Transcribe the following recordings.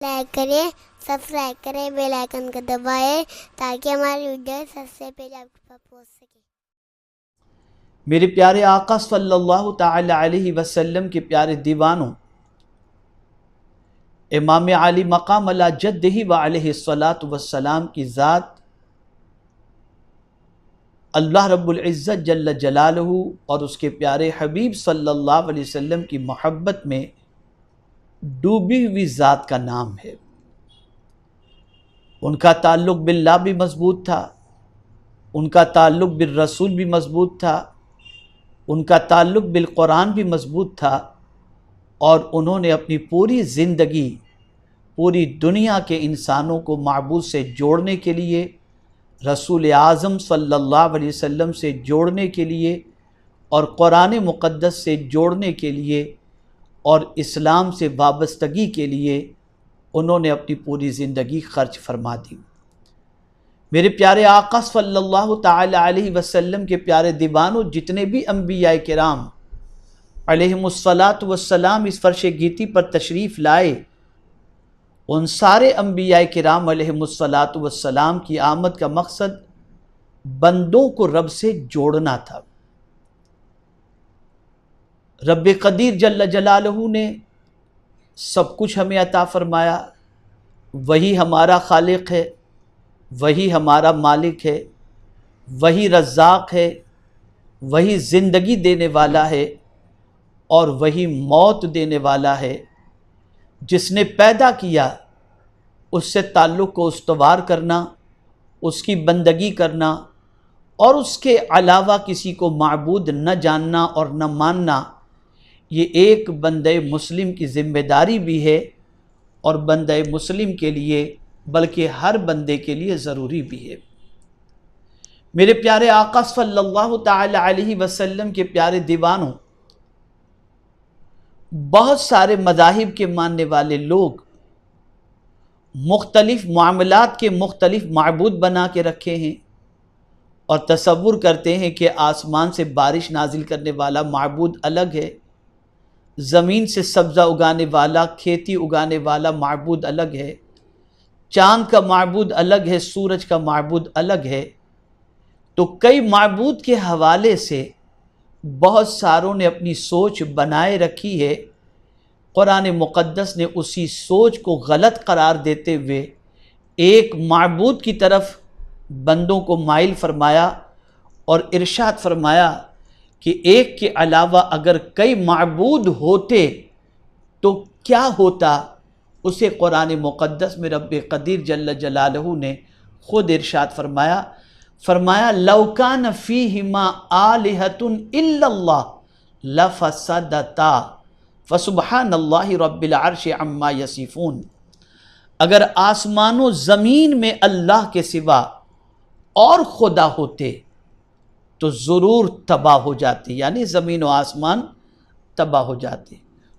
Like کریں، subscribe کریں، bell icon کو دبائیں تاکہ ہماری ویڈیو سب سے پہلے آپ کے پاس پہنچ سکے۔ میرے پیارے آقا صلی اللہ تعالی علیہ وسلم کے پیارے دیوانوں، امام علی مقام علی جدہ و علیہ الصلاۃ والسلام کی ذات اللہ رب العزت جل جلالہ اور اس کے پیارے حبیب صلی اللہ علیہ وسلم کی محبت میں ڈوبی ہوئی ذات کا نام ہے۔ ان کا تعلق باللہ بھی مضبوط تھا، ان کا تعلق بالرسول بھی مضبوط تھا، ان کا تعلق بالقرآن بھی مضبوط تھا، اور انہوں نے اپنی پوری زندگی پوری دنیا کے انسانوں کو معبود سے جوڑنے کے لیے، رسول اعظم صلی اللہ علیہ وسلم سے جوڑنے کے لیے، اور قرآن مقدس سے جوڑنے کے لیے، اور اسلام سے وابستگی کے لیے انہوں نے اپنی پوری زندگی خرچ فرما دی۔ میرے پیارے آقا صلی اللہ تعالی علیہ وسلم کے پیارے دیوانوں، جتنے بھی انبیاء کرام علیہم الصلاۃ والسلام اس فرش گیتی پر تشریف لائے، ان سارے انبیاء کرام علیہم الصلاۃ والسلام کی آمد کا مقصد بندوں کو رب سے جوڑنا تھا۔ رب قدیر جل جلالہ نے سب کچھ ہمیں عطا فرمایا، وہی ہمارا خالق ہے، وہی ہمارا مالک ہے، وہی رزاق ہے، وہی زندگی دینے والا ہے، اور وہی موت دینے والا ہے۔ جس نے پیدا کیا اس سے تعلق کو استوار کرنا، اس کی بندگی کرنا، اور اس کے علاوہ کسی کو معبود نہ جاننا اور نہ ماننا، یہ ایک بندہ مسلم کی ذمہ داری بھی ہے، اور بندہ مسلم کے لیے بلکہ ہر بندے کے لیے ضروری بھی ہے۔ میرے پیارے آقا صلی اللہ تعالی علیہ وسلم کے پیارے دیوانوں، بہت سارے مذاہب کے ماننے والے لوگ مختلف معاملات کے مختلف معبود بنا کے رکھے ہیں، اور تصور کرتے ہیں کہ آسمان سے بارش نازل کرنے والا معبود الگ ہے، زمین سے سبزہ اگانے والا، کھیتی اگانے والا معبود الگ ہے، چاند کا معبود الگ ہے، سورج کا معبود الگ ہے۔ تو کئی معبود کے حوالے سے بہت ساروں نے اپنی سوچ بنائے رکھی ہے۔ قرآن مقدس نے اسی سوچ کو غلط قرار دیتے ہوئے ایک معبود کی طرف بندوں کو مائل فرمایا، اور ارشاد فرمایا کہ ایک کے علاوہ اگر کئی معبود ہوتے تو کیا ہوتا۔ اسے قرآن مقدس میں رب قدیر جل جلالہ نے خود ارشاد فرمایا لو کان فیہما آلہۃ الا اللہ لفسدتا فسبحان اللہ رب العرش عما یصفون۔ اگر آسمان و زمین میں اللہ کے سوا اور خدا ہوتے تو ضرور تباہ ہو جاتے، یعنی زمین و آسمان تباہ ہو جاتے۔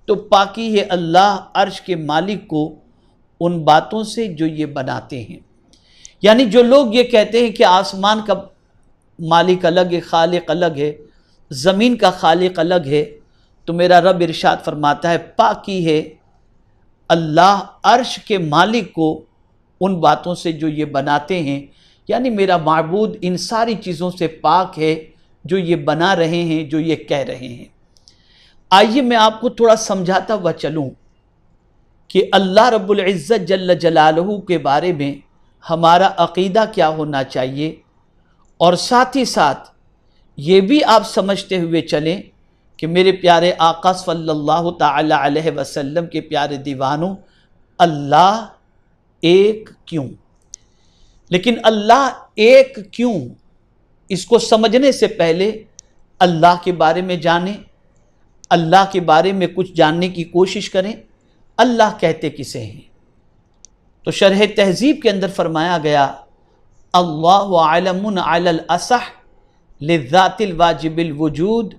تو پاکی ہے اللہ عرش کے مالک کو ان باتوں سے جو یہ بناتے ہیں۔ یعنی جو لوگ یہ کہتے ہیں کہ آسمان کا مالک الگ ہے، خالق الگ ہے، زمین کا خالق الگ ہے، تو میرا رب ارشاد فرماتا ہے پاکی ہے اللہ عرش کے مالک کو ان باتوں سے جو یہ بناتے ہیں، یعنی میرا معبود ان ساری چیزوں سے پاک ہے جو یہ بنا رہے ہیں، جو یہ کہہ رہے ہیں۔ آئیے میں آپ کو تھوڑا سمجھاتا ہوا چلوں کہ اللہ رب العزت جل جلالہ کے بارے میں ہمارا عقیدہ کیا ہونا چاہیے، اور ساتھ ہی ساتھ یہ بھی آپ سمجھتے ہوئے چلیں کہ میرے پیارے آقا صلی اللہ تعالی علیہ وسلم کے پیارے دیوانوں، اللہ ایک کیوں؟ لیکن اللہ ایک کیوں، اس کو سمجھنے سے پہلے اللہ کے بارے میں جانیں، اللہ کے بارے میں کچھ جاننے کی کوشش کریں۔ اللہ کہتے کسے ہیں؟ تو شرح تہذیب کے اندر فرمایا گیا اللہ علم علی الاصح للذات الواجب الوجود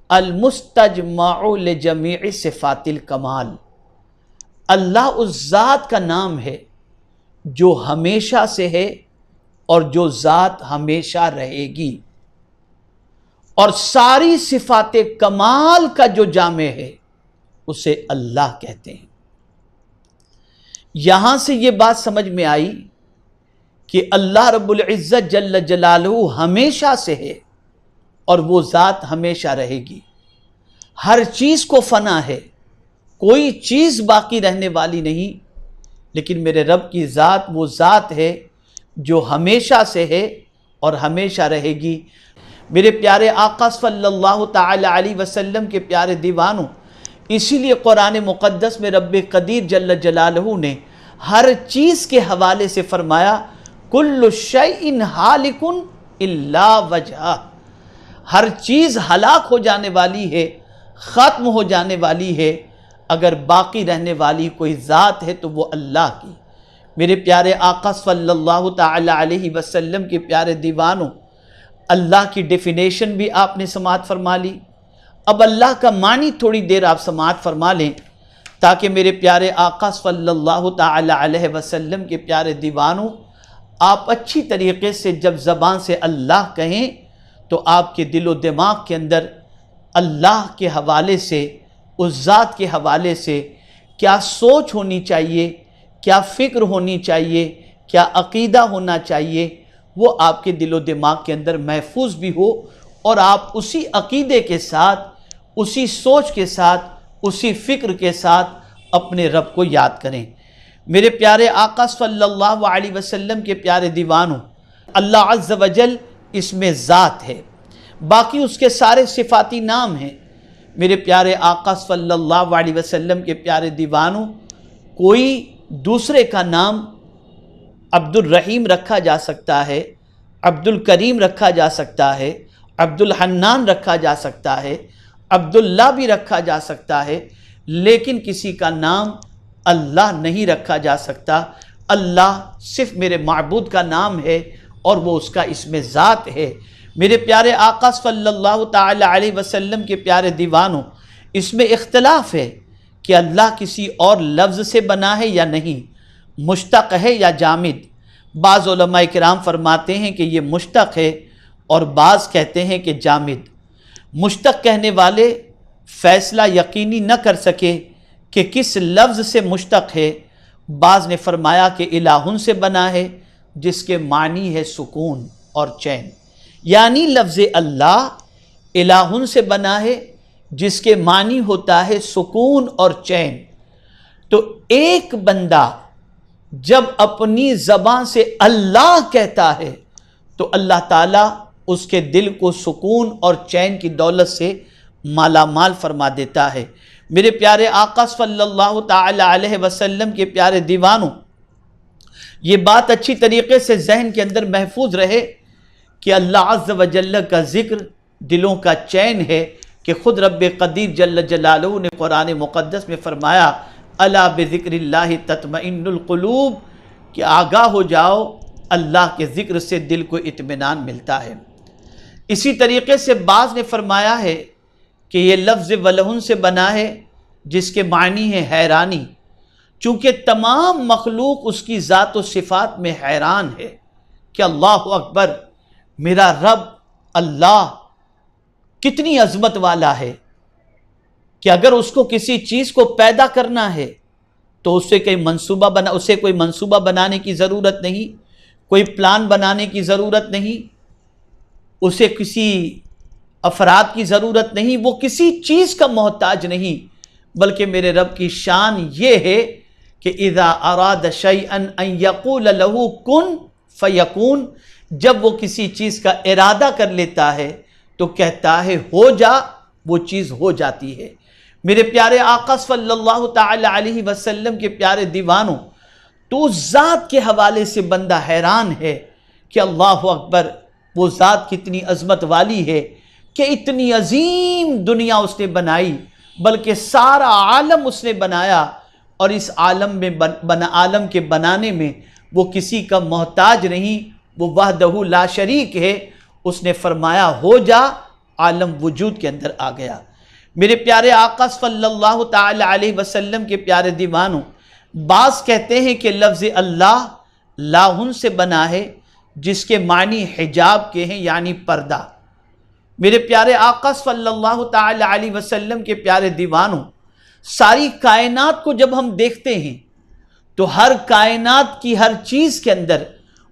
المستجمع لجمیع صفات الکمال۔ اللہ اس ذات کا نام ہے جو ہمیشہ سے ہے اور جو ذات ہمیشہ رہے گی، اور ساری صفات کمال کا جو جامع ہے اسے اللہ کہتے ہیں۔ یہاں سے یہ بات سمجھ میں آئی کہ اللہ رب العزت جل جلالہ ہمیشہ سے ہے اور وہ ذات ہمیشہ رہے گی. ہر چیز کو فنا ہے، کوئی چیز باقی رہنے والی نہیں، لیکن میرے رب کی ذات وہ ذات ہے جو ہمیشہ سے ہے اور ہمیشہ رہے گی. میرے پیارے آقا صلی اللہ تعالی علیہ وسلم کے پیارے دیوانوں، اسی لیے قرآن مقدس میں رب قدیر جل جلالہ نے ہر چیز کے حوالے سے فرمایا کل شیء ہالک الا وجہہ. ہر چیز ہلاک ہو جانے والی ہے، ختم ہو جانے والی ہے، اگر باقی رہنے والی کوئی ذات ہے تو وہ اللہ کی. میرے پیارے آقا صلی اللہ تعالی علیہ وسلم کے پیارے دیوانوں، اللہ کی ڈیفینیشن بھی آپ نے سماعت فرما لی. اب اللہ کا معنی تھوڑی دیر آپ سماعت فرما لیں تاکہ میرے پیارے آقا صلی اللہ تعالی علیہ وسلم کے پیارے دیوانوں، آپ اچھی طریقے سے جب زبان سے اللہ کہیں تو آپ کے دل و دماغ کے اندر اللہ کے حوالے سے، اس ذات کے حوالے سے کیا سوچ ہونی چاہیے، کیا فکر ہونی چاہیے، کیا عقیدہ ہونا چاہیے، وہ آپ کے دل و دماغ کے اندر محفوظ بھی ہو اور آپ اسی عقیدے کے ساتھ، اسی سوچ کے ساتھ، اسی فکر کے ساتھ اپنے رب کو یاد کریں. میرے پیارے آقا صلی اللہ علیہ وسلم کے پیارے دیوانوں، اللہ عز و جل اس میں ذات ہے، باقی اس کے سارے صفاتی نام ہیں. میرے پیارے آقا صلی اللہ علیہ وسلم کے پیارے دیوانوں، کوئی دوسرے کا نام عبد الرحیم رکھا جا سکتا ہے، عبد الکریم رکھا جا سکتا ہے، عبد الحنان رکھا جا سکتا ہے، عبداللہ بھی رکھا جا سکتا ہے، لیکن کسی کا نام اللہ نہیں رکھا جا سکتا. اللہ صرف میرے معبود کا نام ہے اور وہ اس کا اسم ذات ہے. میرے پیارے آقا صلی اللہ تعالی علیہ وسلم کے پیارے دیوانوں، اس میں اختلاف ہے کہ اللہ کسی اور لفظ سے بنا ہے یا نہیں، مشتق ہے یا جامد. بعض علماء کرام فرماتے ہیں کہ یہ مشتق ہے اور بعض کہتے ہیں کہ جامد. مشتق کہنے والے فیصلہ یقینی نہ کر سکے کہ کس لفظ سے مشتق ہے. بعض نے فرمایا کہ الہن سے بنا ہے جس کے معنی ہے سکون اور چین، یعنی لفظ اللہ الہن سے بنا ہے جس کے معنی ہوتا ہے سکون اور چین. تو ایک بندہ جب اپنی زبان سے اللہ کہتا ہے تو اللہ تعالیٰ اس کے دل کو سکون اور چین کی دولت سے مالا مال فرما دیتا ہے. میرے پیارے آقا صلی اللہ تعالی علیہ وسلم کے پیارے دیوانوں، یہ بات اچھی طریقے سے ذہن کے اندر محفوظ رہے کہ اللہ عز و جل کا ذکر دلوں کا چین ہے، کہ خود رب قدیر جل جلالہ نے قرآن مقدس میں فرمایا الا بذکر اللہ تطمئن القلوب، کہ آگاہ ہو جاؤ اللہ کے ذکر سے دل کو اطمینان ملتا ہے. اسی طریقے سے بعض نے فرمایا ہے کہ یہ لفظ ولہن سے بنا ہے جس کے معنی ہے حیرانی، چونکہ تمام مخلوق اس کی ذات و صفات میں حیران ہے کہ اللہ اکبر، میرا رب اللہ کتنی عظمت والا ہے کہ اگر اس کو کسی چیز کو پیدا کرنا ہے تو اسے کوئی منصوبہ بنانے کی ضرورت نہیں، کوئی پلان بنانے کی ضرورت نہیں، اسے کسی افراد کی ضرورت نہیں، وہ کسی چیز کا محتاج نہیں. بلکہ میرے رب کی شان یہ ہے کہ اذا اراد شیئا ان یقول له کن فیکون، جب وہ کسی چیز کا ارادہ کر لیتا ہے تو کہتا ہے ہو جا، وہ چیز ہو جاتی ہے. میرے پیارے آقا صلی اللہ تعالی علیہ وسلم کے پیارے دیوانوں، تو ذات کے حوالے سے بندہ حیران ہے کہ اللہ اکبر، وہ ذات کتنی عظمت والی ہے کہ اتنی عظیم دنیا اس نے بنائی، بلکہ سارا عالم اس نے بنایا، اور اس عالم کے بنانے میں وہ کسی کا محتاج نہیں، وہ وحدہ لا شریک ہے. اس نے فرمایا ہو جا، عالم وجود کے اندر آ گیا. میرے پیارے آقا صلی اللہ تعالی علیہ وسلم کے پیارے دیوانوں، بعض کہتے ہیں کہ لفظ اللہ لاہن سے بنا ہے جس کے معنی حجاب کے ہیں، یعنی پردہ. میرے پیارے آقا صلی اللہ تعالی علیہ وسلم کے پیارے دیوانوں، ساری کائنات کو جب ہم دیکھتے ہیں تو ہر کائنات کی ہر چیز کے اندر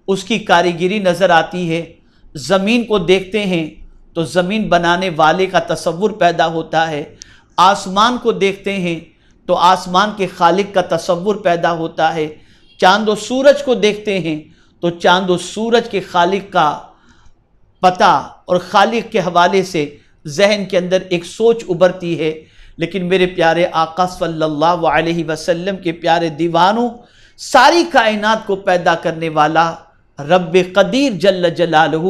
اس کی کاریگری نظر آتی ہے۔ زمین کو دیکھتے ہیں تو زمین بنانے والے کا تصور پیدا ہوتا ہے، آسمان کو دیکھتے ہیں تو آسمان کے خالق کا تصور پیدا ہوتا ہے، چاند و سورج کو دیکھتے ہیں تو چاند و سورج کے خالق کا پتہ اور خالق کے حوالے سے ذہن کے اندر ایک سوچ ابھرتی ہے۔ لیکن میرے پیارے آقا صلی اللہ علیہ وسلم کے پیارے دیوانوں، ساری کائنات کو پیدا کرنے والا رب قدیر جل جلالہ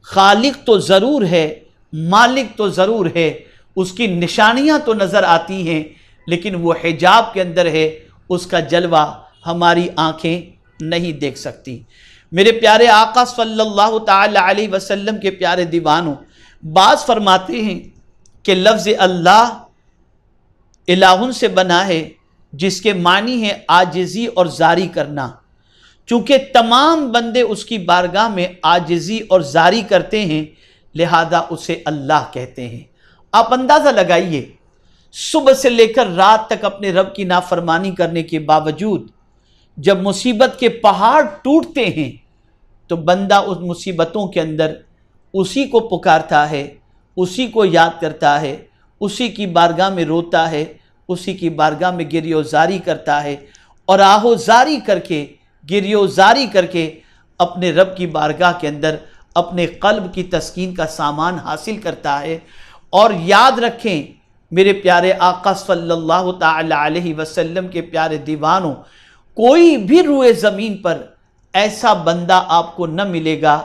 خالق تو ضرور ہے، مالک تو ضرور ہے، اس کی نشانیاں تو نظر آتی ہیں، لیکن وہ حجاب کے اندر ہے، اس کا جلوہ ہماری آنکھیں نہیں دیکھ سکتی۔ میرے پیارے آقا صلی اللہ تعالی علیہ وسلم کے پیارے دیوانوں، بعض فرماتے ہیں کہ لفظ اللہ الہن سے بنا ہے، جس کے معنی ہے عاجزی اور زاری کرنا۔ چونکہ تمام بندے اس کی بارگاہ میں عاجزی اور زاری کرتے ہیں، لہذا اسے اللہ کہتے ہیں۔ آپ اندازہ لگائیے، صبح سے لے کر رات تک اپنے رب کی نافرمانی کرنے کے باوجود جب مصیبت کے پہاڑ ٹوٹتے ہیں تو بندہ اس مصیبتوں کے اندر اسی کو پکارتا ہے، اسی کو یاد کرتا ہے، اسی کی بارگاہ میں روتا ہے، اسی کی بارگاہ میں گریہ و زاری کرتا ہے، اور آہ و زاری کر کے، گریہ و زاری کر کے اپنے رب کی بارگاہ کے اندر اپنے قلب کی تسکین کا سامان حاصل کرتا ہے۔ اور یاد رکھیں میرے پیارے آقا صلی اللہ تعالی علیہ وسلم کے پیارے دیوانوں، کوئی بھی روئے زمین پر ایسا بندہ آپ کو نہ ملے گا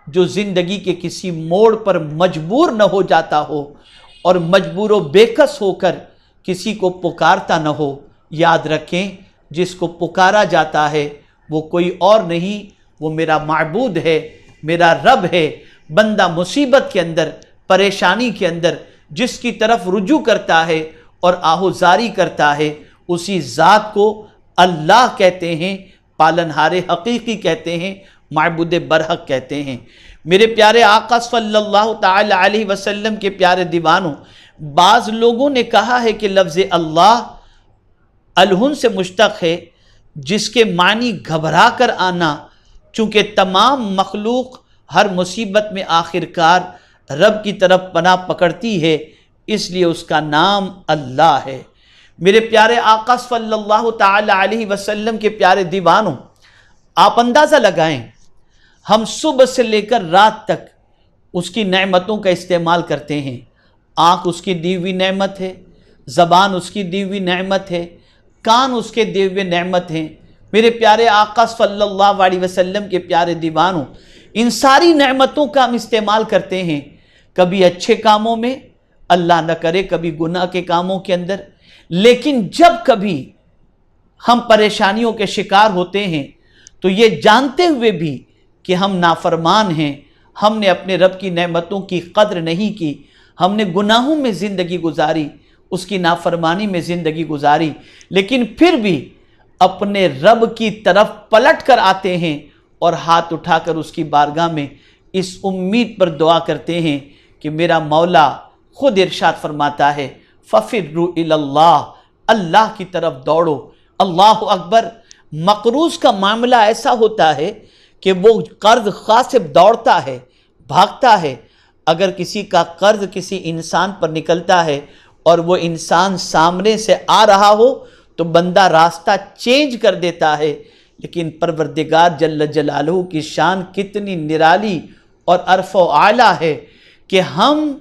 جو زندگی کے کسی موڑ پر مجبور نہ ہو جاتا ہو اور مجبور و بےکس ہو کر کسی کو پکارتا نہ ہو۔ یاد رکھیں، جس کو پکارا جاتا ہے وہ کوئی اور نہیں، وہ میرا معبود ہے، میرا رب ہے۔ بندہ مصیبت کے اندر، پریشانی کے اندر جس کی طرف رجوع کرتا ہے اور آہوزاری کرتا ہے، اسی ذات کو اللہ کہتے ہیں، پالنہار حقیقی کہتے ہیں، معبود برحق کہتے ہیں۔ میرے پیارے آقا صلی اللہ تعالی علیہ وسلم کے پیارے دیوانوں، بعض لوگوں نے کہا ہے کہ لفظ اللہ الہن سے مشتق ہے، جس کے معنی گھبرا کر آنا، چونکہ تمام مخلوق ہر مصیبت میں آخرکار رب کی طرف پناہ پکڑتی ہے، اس لیے اس کا نام اللہ ہے۔ میرے پیارے آقا صلی اللہ تعالی علیہ وسلم کے پیارے دیوانوں، آپ اندازہ لگائیں، ہم صبح سے لے کر رات تک اس کی نعمتوں کا استعمال کرتے ہیں۔ آنکھ اس کی دی ہوئی نعمت ہے، زبان اس کی دی ہوئی نعمت ہے، کان اس کے دیے ہوئے نعمت ہیں۔ میرے پیارے آقا صلی اللہ علیہ وسلم کے پیارے دیوانوں، ان ساری نعمتوں کا ہم استعمال کرتے ہیں، کبھی اچھے کاموں میں، اللہ نہ کرے کبھی گناہ کے کاموں کے اندر، لیکن جب کبھی ہم پریشانیوں کے شکار ہوتے ہیں تو یہ جانتے ہوئے بھی کہ ہم نافرمان ہیں، ہم نے اپنے رب کی نعمتوں کی قدر نہیں کی، ہم نے گناہوں میں زندگی گزاری، اس کی نافرمانی میں زندگی گزاری، لیکن پھر بھی اپنے رب کی طرف پلٹ کر آتے ہیں اور ہاتھ اٹھا کر اس کی بارگاہ میں اس امید پر دعا کرتے ہیں کہ میرا مولا خود ارشاد فرماتا ہے فَفِرُّوا إِلَى اللَّهِ، اللہ کی طرف دوڑو۔ اللہ اکبر۔ مقروض کا معاملہ ایسا ہوتا ہے کہ وہ قرض خواہ سے دوڑتا ہے، بھاگتا ہے۔ اگر کسی کا قرض کسی انسان پر نکلتا ہے اور وہ انسان سامنے سے آ رہا ہو تو بندہ راستہ چینج کر دیتا ہے، لیکن پروردگار جل جلالہ کی شان کتنی نرالی اور عرف و اعلیٰ ہے کہ ہم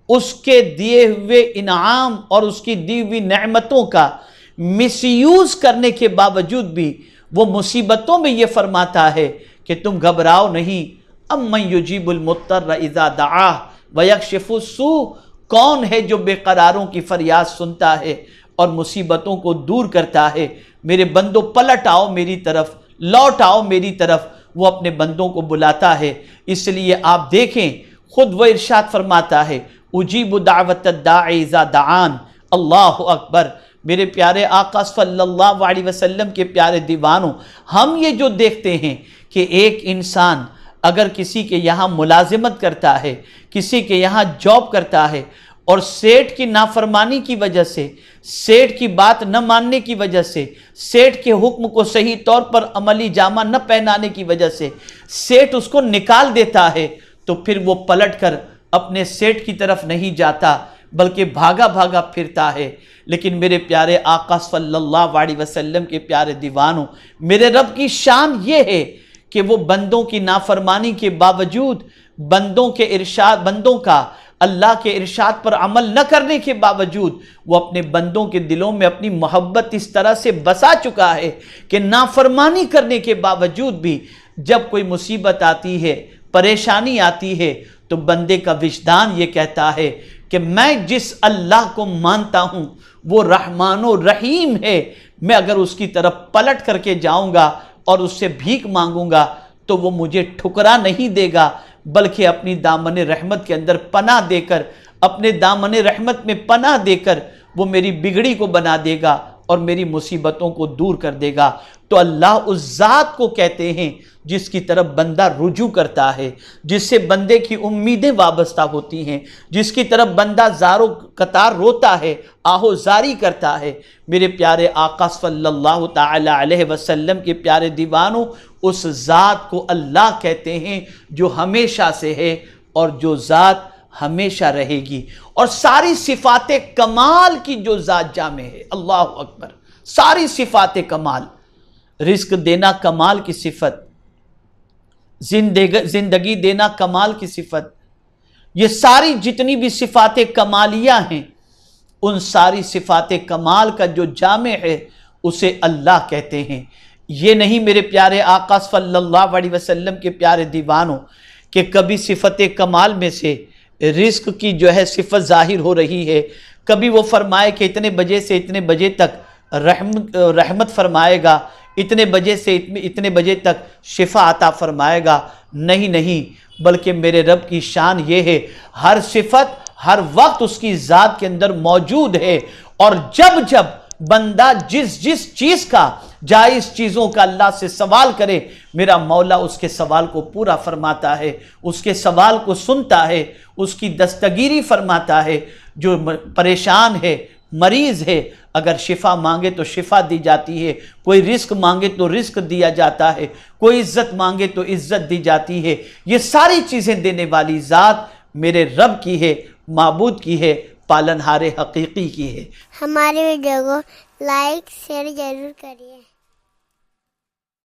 اس کے دیے ہوئے انعام اور اس کی دی ہوئی نعمتوں کا مس یوز کرنے کے باوجود بھی وہ مصیبتوں میں یہ فرماتا ہے کہ تم گھبراؤ نہیں۔ امن یجیب المضطر اذا دعاہ ویکشف السوء، کون ہے جو بے قراروں کی فریاد سنتا ہے اور مصیبتوں کو دور کرتا ہے؟ میرے بندوں پلٹ آؤ میری طرف، لوٹ آؤ میری طرف، وہ اپنے بندوں کو بلاتا ہے۔ اس لیے آپ دیکھیں خود وہ ارشاد فرماتا ہے اجیب دعوت الداعی اذا دعان۔ اللہ اکبر۔ میرے پیارے آقا صلی اللہ علیہ وسلم کے پیارے دیوانوں، ہم یہ جو دیکھتے ہیں کہ ایک انسان اگر کسی کے یہاں ملازمت کرتا ہے، کسی کے یہاں جاب کرتا ہے اور سیٹھ کی نافرمانی کی وجہ سے، سیٹھ کی بات نہ ماننے کی وجہ سے، سیٹھ کے حکم کو صحیح طور پر عملی جامہ نہ پہنانے کی وجہ سے سیٹھ اس کو نکال دیتا ہے، تو پھر وہ پلٹ کر اپنے سیٹھ کی طرف نہیں جاتا بلکہ بھاگا بھاگا پھرتا ہے۔ لیکن میرے پیارے آقا صلی اللہ علیہ وسلم کے پیارے دیوانوں، میرے رب کی شان یہ ہے کہ وہ بندوں کی نافرمانی کے باوجود، بندوں کا اللہ کے ارشاد پر عمل نہ کرنے کے باوجود، وہ اپنے بندوں کے دلوں میں اپنی محبت اس طرح سے بسا چکا ہے کہ نافرمانی کرنے کے باوجود بھی جب کوئی مصیبت آتی ہے، پریشانی آتی ہے، تو بندے کا وجدان یہ کہتا ہے کہ میں جس اللہ کو مانتا ہوں وہ رحمان و رحیم ہے، میں اگر اس کی طرف پلٹ کر کے جاؤں گا اور اس سے بھیک مانگوں گا تو وہ مجھے ٹھکرا نہیں دے گا، بلکہ اپنی دامن رحمت کے اندر پناہ دے کر، اپنے دامن رحمت میں پناہ دے کر وہ میری بگڑی کو بنا دے گا اور میری مصیبتوں کو دور کر دے گا۔ تو اللہ اس ذات کو کہتے ہیں جس کی طرف بندہ رجوع کرتا ہے، جس سے بندے کی امیدیں وابستہ ہوتی ہیں، جس کی طرف بندہ زار و قطار روتا ہے، آہو زاری کرتا ہے۔ میرے پیارے آقا صلی اللہ تعالی علیہ وسلم کے پیارے دیوانوں، اس ذات کو اللہ کہتے ہیں جو ہمیشہ سے ہے اور جو ذات ہمیشہ رہے گی، اور ساری صفات کمال کی جو ذات جامع ہے۔ اللہ اکبر! ساری صفات کمال، رزق دینا کمال کی صفت، زندگی دینا کمال کی صفت، یہ ساری جتنی بھی صفات کمالیہ ہیں، ان ساری صفات کمال کا جو جامع ہے اسے اللہ کہتے ہیں۔ یہ نہیں میرے پیارے آقا صلی اللہ علیہ وسلم کے پیارے دیوانوں کہ کبھی صفت کمال میں سے رزق کی جو ہے صفت ظاہر ہو رہی ہے، کبھی وہ فرمائے کہ اتنے بجے سے اتنے بجے تک رحمت فرمائے گا، اتنے بجے سے اتنے بجے تک شفا عطا فرمائے گا۔ نہیں، بلکہ میرے رب کی شان یہ ہے ہر صفت ہر وقت اس کی ذات کے اندر موجود ہے، اور جب بندہ جس چیز کا، جائز چیزوں کا اللہ سے سوال کرے، میرا مولا اس کے سوال کو پورا فرماتا ہے، اس کے سوال کو سنتا ہے، اس کی دستگیری فرماتا ہے۔ جو پریشان ہے، مریض ہے، اگر شفا مانگے تو شفا دی جاتی ہے، کوئی رزق مانگے تو رزق دیا جاتا ہے، کوئی عزت مانگے تو عزت دی جاتی ہے۔ یہ ساری چیزیں دینے والی ذات میرے رب کی ہے، معبود کی ہے، پالنہار حقیقی کی ہے۔ ہماری ویڈیو کو لائک شیئر ضرور کریے۔